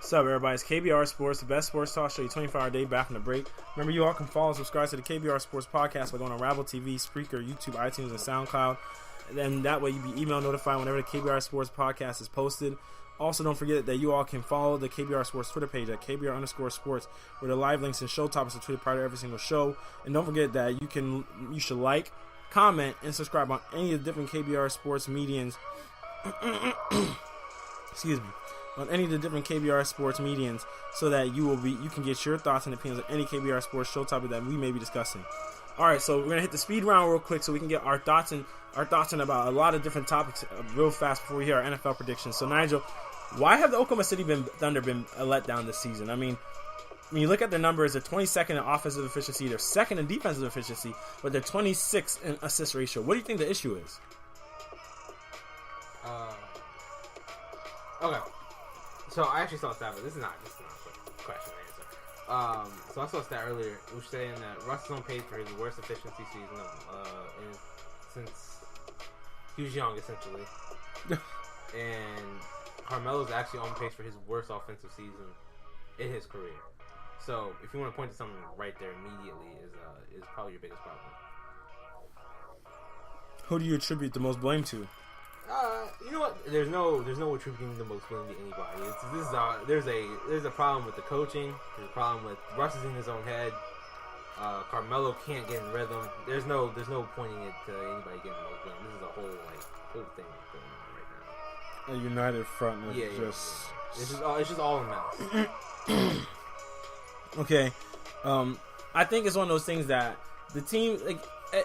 What's up, everybody? It's KBR Sports, the best sports talk show, 24-hour day back from the break. Remember, you all can follow and subscribe to the KBR Sports Podcast by going on Rabble TV, Spreaker, YouTube, iTunes, and SoundCloud. And then that way you'll be email notified whenever the KBR Sports Podcast is posted. Also, don't forget that you all can follow the KBR Sports Twitter page at KBR_sports, where the live links and show topics are tweeted prior to every single show. And don't forget that you should like, comment, and subscribe on any of the different KBR Sports mediums. Excuse me. On any of the different KBR Sports mediums, so that you can get your thoughts and opinions on any KBR Sports show topic that we may be discussing. All right, so we're gonna hit the speed round real quick so we can get our thoughts on about a lot of different topics real fast before we hear our NFL predictions. So Nigel, why have the Oklahoma City Thunder been a letdown this season? I mean, when you look at their numbers, they're 22nd in offensive efficiency, they're second in defensive efficiency, but they're 26th in assist ratio. What do you think the issue is? Okay. So I actually saw a stat, but this is not a question and answer. So I saw a stat earlier, which was saying that Russ is on pace for his worst efficiency season since he was young, essentially. And Carmelo's actually on pace for his worst offensive season in his career. So if you want to point to something right there immediately, is probably your biggest problem. Who do you attribute the most blame to? You know what? There's no attributing the most blame to anybody. There's a problem with the coaching. There's a problem with Russ is in his own head. Carmelo can't get in rhythm. There's no pointing it to anybody getting the most blame. This is a whole thing going on right now. A united front with just. Yeah. It's just all in mouth. Okay, I think it's one of those things that the team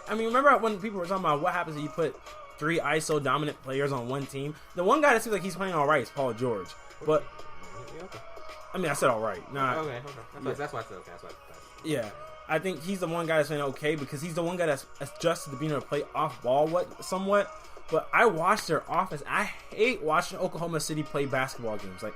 remember when people were talking about what happens if you put 3 ISO dominant players on one team? The one guy that seems like he's playing all right is Paul George. But I mean, I said all right. Okay. That's why I said okay. Yeah, I think he's the one guy that's playing okay because he's the one guy that's adjusted to being able to play off ball somewhat. But I watched their offense. I hate watching Oklahoma City play basketball games. Like,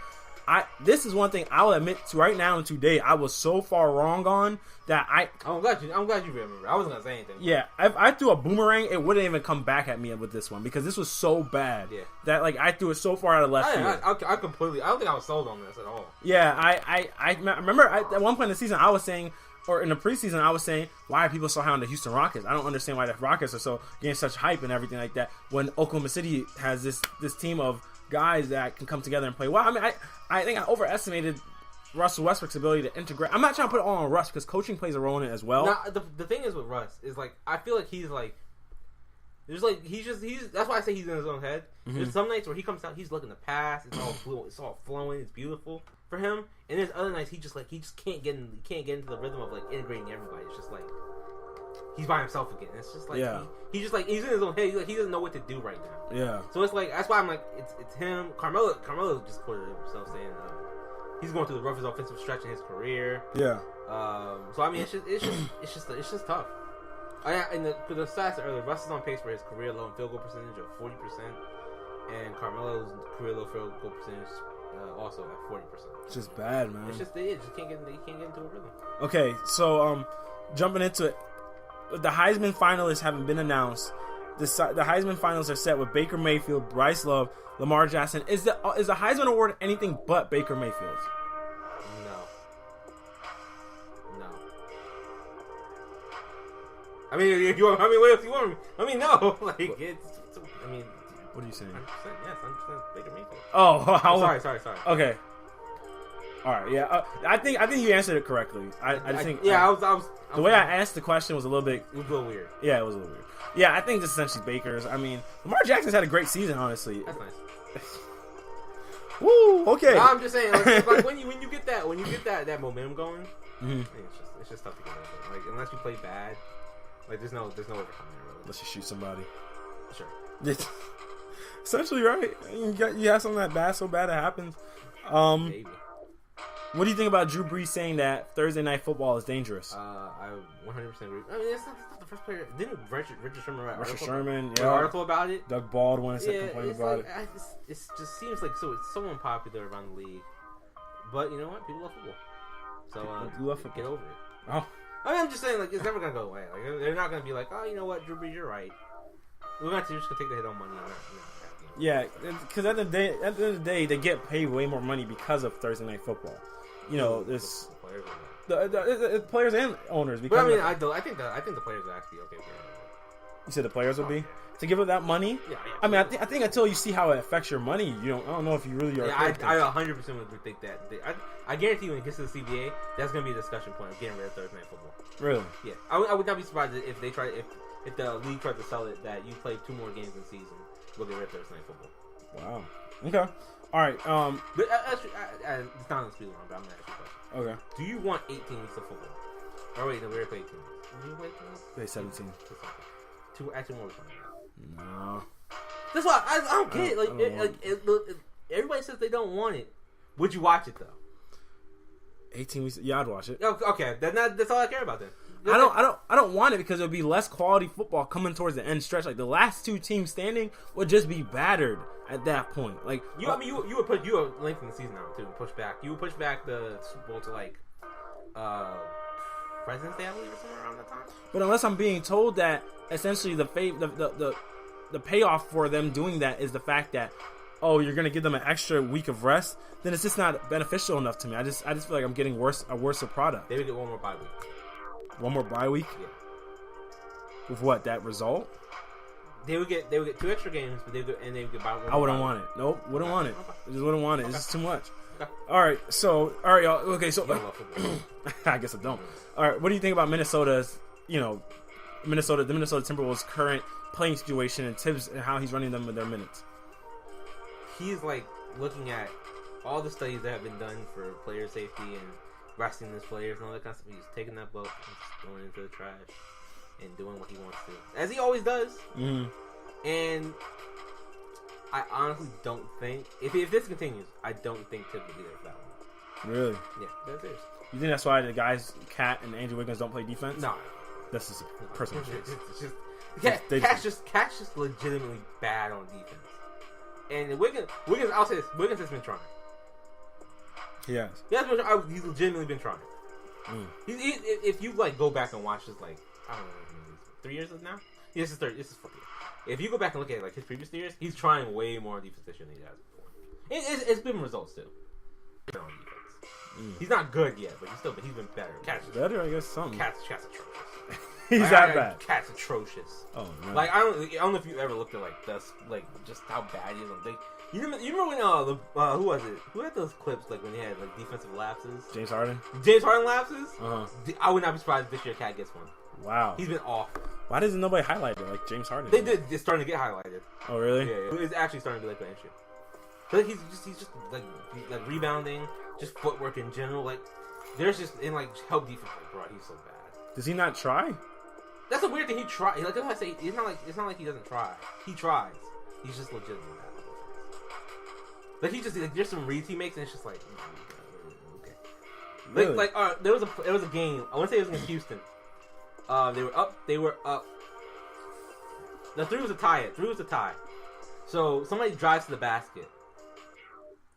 this is one thing I will admit to right now and today I was so far wrong on that I'm glad you remember. I wasn't gonna say anything. Yeah, if I threw a boomerang, it wouldn't even come back at me with this one because this was so bad that I threw it so far out of left field. I completely. I don't think I was sold on this at all. Yeah, I remember at one point in the season I was saying, or in the preseason I was saying, why are people so high on the Houston Rockets? I don't understand why the Rockets are so getting such hype and everything like that when Oklahoma City has this team of guys that can come together and play well. I mean, I think I overestimated Russell Westbrook's ability to integrate. I'm not trying to put it all on Russ because coaching plays a role in it as well. Now, the thing is with Russ is I feel like he's that's why I say he's in his own head. Mm-hmm. There's some nights where he comes out, he's looking to pass, it's all flowing, it's beautiful for him. And there's other nights he just can't get into the rhythm of integrating everybody. It's just he's by himself again. It's just he's in his own head. He doesn't know what to do right now. Yeah. So it's that's why I'm it's him. Carmelo just quoted himself saying he's going through the roughest offensive stretch in his career. Yeah. So I mean it's just tough. And the stats earlier, Russ is on pace for his career low in field goal percentage of 40%, and Carmelo's career low field goal percentage also at 40%. It's just bad, man. It's just you can't get into a rhythm. Okay, so jumping into it. The Heisman finalists haven't been announced. The Heisman finalists are set with Baker Mayfield, Bryce Love, Lamar Jackson. Is the Heisman Award anything but Baker Mayfield? No. I mean, what else you want? I mean, no. What are you saying? 100%, yes, 100% Baker Mayfield. Oh, sorry. Okay. All right, yeah. I think you answered it correctly. I just think I was the way I asked the question was a little bit. It was a little weird. Yeah, it was a little weird. Yeah, I think just essentially Baker's. I mean, Lamar Jackson's had a great season, honestly. That's nice. Woo. Okay. No, I'm just saying, like when you get that momentum going, Mm-hmm. it's just tough to get over. Like unless you play bad, like there's no overcoming it really. Unless you shoot somebody. Sure. Essentially, right? You have something that bad, so bad it happens. Maybe. What do you think about Drew Brees saying that Thursday Night Football is dangerous? I 100% agree. I mean, it's not the first player. Didn't Richard Sherman write an article about it? Doug Baldwin said complaining about it. It just seems like it's so unpopular around the league. But you know what? People love football. So you love football. Get over it. Oh. I mean, I'm just saying, like, it's never gonna go away. Like, they're not gonna be like, oh, you know what, Drew Brees, you're right. We're just gonna take the hit on money. Yeah, because at the end of the day, they get paid way more money because of Thursday Night Football. You know, this the players and owners. But I mean, I think the players are actually okay with it. You said the players would be to give up that money. Yeah. I mean, I think until you see how it affects your money, I don't know if you really are. Yeah, I 100% would think that. I guarantee when it gets to the CBA, that's gonna be a discussion point of getting rid of Thursday Night Football. Really? Yeah, I would not be surprised if they try if the league tried to sell it that you play 2 more games in the season, we'll get rid of Thursday Night Football. Wow. Okay. All right. But it's not on the speed line, but I'm gonna ask you a question. Okay. Do you want 18 weeks of football? Oh wait, no, we already played 18 weeks. Did you play 18 weeks? Play 17. 2 more weeks on that. No. That's why I don't get it. Like, everybody says they don't want it. Would you watch it though? 18 weeks. Yeah, I'd watch it. Okay, that's all I care about then. I don't want it because it would be less quality football coming towards the end stretch. Like the last 2 teams standing would just be battered at that point. Like you would lengthen the season out too. Push back. You would push back the Super Bowl to like President's Day, I believe, or somewhere around that time. But unless I'm being told that essentially the payoff for them doing that is the fact that you're gonna give them an extra week of rest, then it's just not beneficial enough to me. I just feel like I'm getting a worse product. They would get one more bye week. One more bye week? Yeah. With what? That result? They would get 2 extra games, but they would get bye week. I wouldn't want it. Nope, wouldn't want it. I just wouldn't want it. It's just too much. Okay. All right, y'all. Okay, so I guess I don't. All right, what do you think about Minnesota's? The Minnesota Timberwolves' current playing situation and Tibbs and how he's running them with their minutes? He's like looking at all the studies that have been done for player safety and resting his players and all that kind of stuff. He's taking that boat and just throwing it into the trash and doing what he wants to, as he always does. Mm-hmm. And I honestly don't think if this continues, I don't think Tibbs will be there for that one. Really? Yeah, that's it. You think that's why the guys, Cat and Andrew Wiggins, don't play defense? No, that's just a personal choice. Cat's just legitimately bad on defense. And Wiggins, I'll say this: Wiggins has been trying. He has. He's legitimately been trying. Mm. If you like go back and watch this, like I don't know, 3 years now. This is 4th year. If you go back and look at like his previous years, he's trying way more defense this year than he has before. It's been results too. On defense. Mm. He's not good yet, but he's been better. Cat's better, I guess. Something. Cat's atrocious. He's that bad. Cat's atrocious. Oh no. Like I don't know if you ever looked at like this, like just how bad he is on things. You remember when who was it? Who had those clips like when he had like defensive lapses? James Harden. James Harden lapses. I would not be surprised if this year Cat gets one. Wow. He's been awful. Why doesn't nobody highlight it like James Harden? They did. It's starting to get highlighted. Oh really? Yeah. It's actually starting to be like an issue. But he's just like rebounding, just footwork in general. Like there's just in like help defense. Like, bro, he's so bad. Does he not try? That's a weird thing. He tries. Like that's why I say it's not like he doesn't try. He tries. He's just legitimately bad. Like he just there's some reads he makes and it's just like okay. Really? There was a game. I want to say it was against Houston. They were up. The 3 was a tie. So somebody drives to the basket,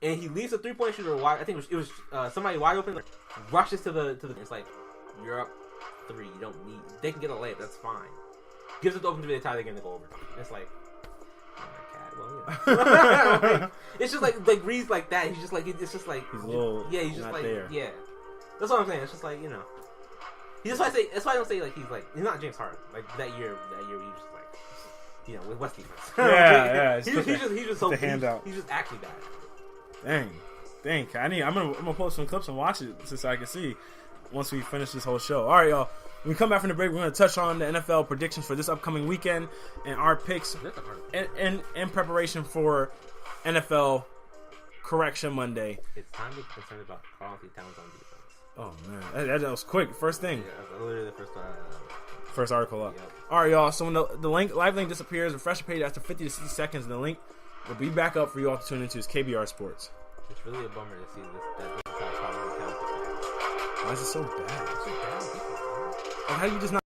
and he leaves a 3-point shooter wide. I think it was somebody wide open. Rushes to the. It's like you're up 3. You don't need. They can get a layup. That's fine. Gives it open to the tie. They're gonna go over. It's like. Well, it's just like reads like that. He's just like it's just like he's a little he's just like there. Yeah. That's what I'm saying. It's just like That's why I don't say like he's not James Harden. Like that year he was just like with West defense. Yeah. He's just so the handout. He's just actually bad. Dang. Think. I'm gonna post some clips and watch it so I can see once we finish this whole show. All right, y'all. When we come back from the break, we're gonna touch on the NFL predictions for this upcoming weekend and our picks in preparation for NFL Correction Monday. It's time to be concerned about Carl Anthony Towns on defense. Oh man, that was quick. First thing. Yeah, literally the first one. First article up. Yep. All right, y'all. So when the live link disappears, refresh the page after 50 to 60 seconds, and the link will be back up for you all to tune into. It's KBR Sports. It's really a bummer to see this. That Why is it so bad? How do you just not?